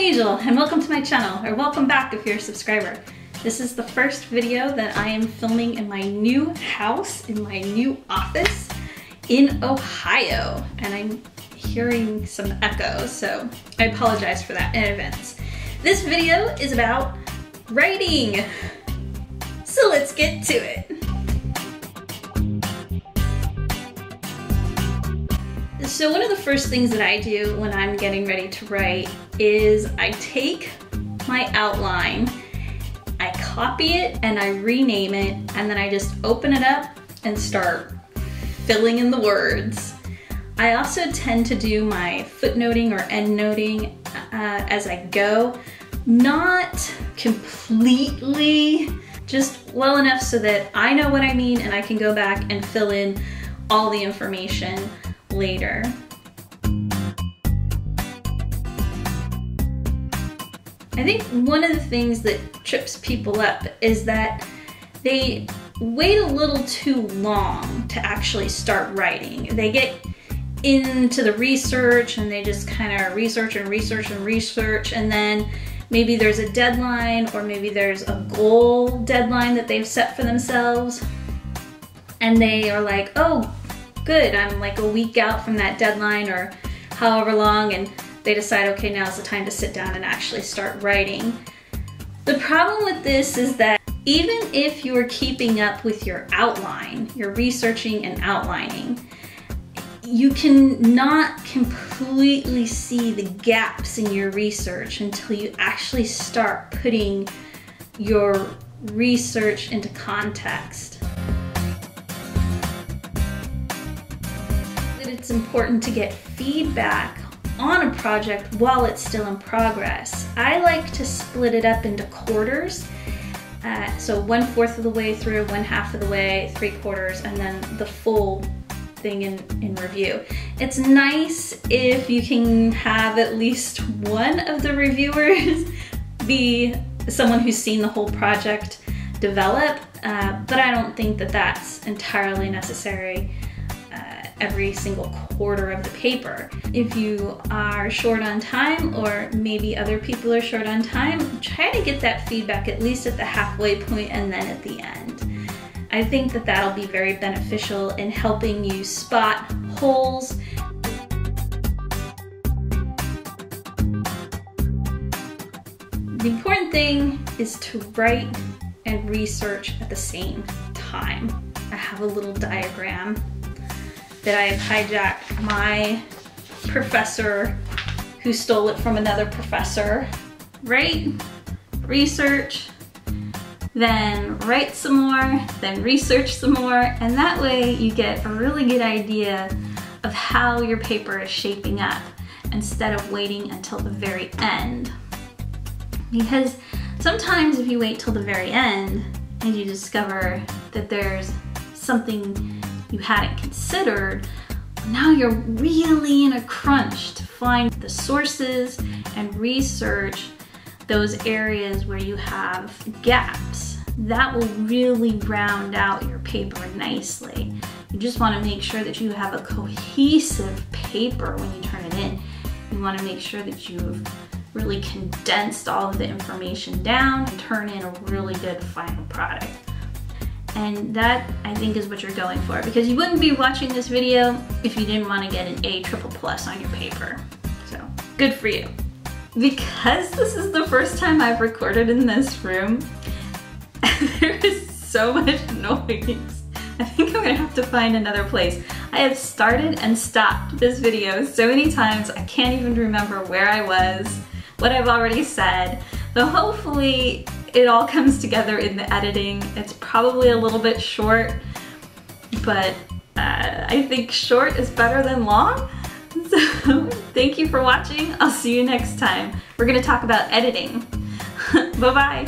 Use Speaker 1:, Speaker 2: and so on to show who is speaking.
Speaker 1: Angel and welcome to my channel, or welcome back if you're a subscriber. This is the first video that I am filming in my new house, in my new office in Ohio, and I'm hearing some echo, so I apologize for that in advance. This video is about writing, so let's get to it. So one of the first things that I do when I'm getting ready to write is I take my outline, I copy it and I rename it, and then I just open it up and start filling in the words. I also tend to do my footnoting or endnoting as I go, not completely, just well enough so that I know what I mean and I can go back and fill in all the information later. I think one of the things that trips people up is that they wait a little too long to actually start writing. They get into the research and they just kind of research and research and research, and then maybe there's a deadline or maybe there's a goal deadline that they've set for themselves, and they are like, oh good, I'm like a week out from that deadline or however long, and they decide, okay, now's the time to sit down and actually start writing. The problem with this is that even if you're keeping up with your outline, you're researching and outlining, you can not completely see the gaps in your research until you actually start putting your research into context. It's important to get feedback on a project while it's still in progress. I like to split it up into quarters. So 1/4 of the way through, 1/2 of the way, 3/4, and then the full thing in review. It's nice if you can have at least one of the reviewers be someone who's seen the whole project develop, but I don't think that that's entirely necessary every single quarter of the paper. If you are short on time, or maybe other people are short on time, try to get that feedback at least at the halfway point and then at the end. I think that that'll be very beneficial in helping you spot holes. The important thing is to write and research at the same time. I have a little diagram that I have hijacked my professor who stole it from another professor. Write, research, then write some more, then research some more, and that way you get a really good idea of how your paper is shaping up instead of waiting until the very end. Because sometimes if you wait till the very end and you discover that there's something you hadn't considered, now you're really in a crunch to find the sources and research those areas where you have gaps. That will really round out your paper nicely. You just want to make sure that you have a cohesive paper when you turn it in. You want to make sure that you've really condensed all of the information down and turn in a really good final product. And that, I think, is what you're going for, because you wouldn't be watching this video if you didn't want to get an A++ on your paper. So, good for you. Because this is the first time I've recorded in this room, there is so much noise. I think I'm gonna have to find another place. I have started and stopped this video so many times I can't even remember where I was, what I've already said, but hopefully it all comes together in the editing. It's probably a little bit short, but I think short is better than long. So thank you for watching. I'll see you next time. We're gonna talk about editing. Bye-bye.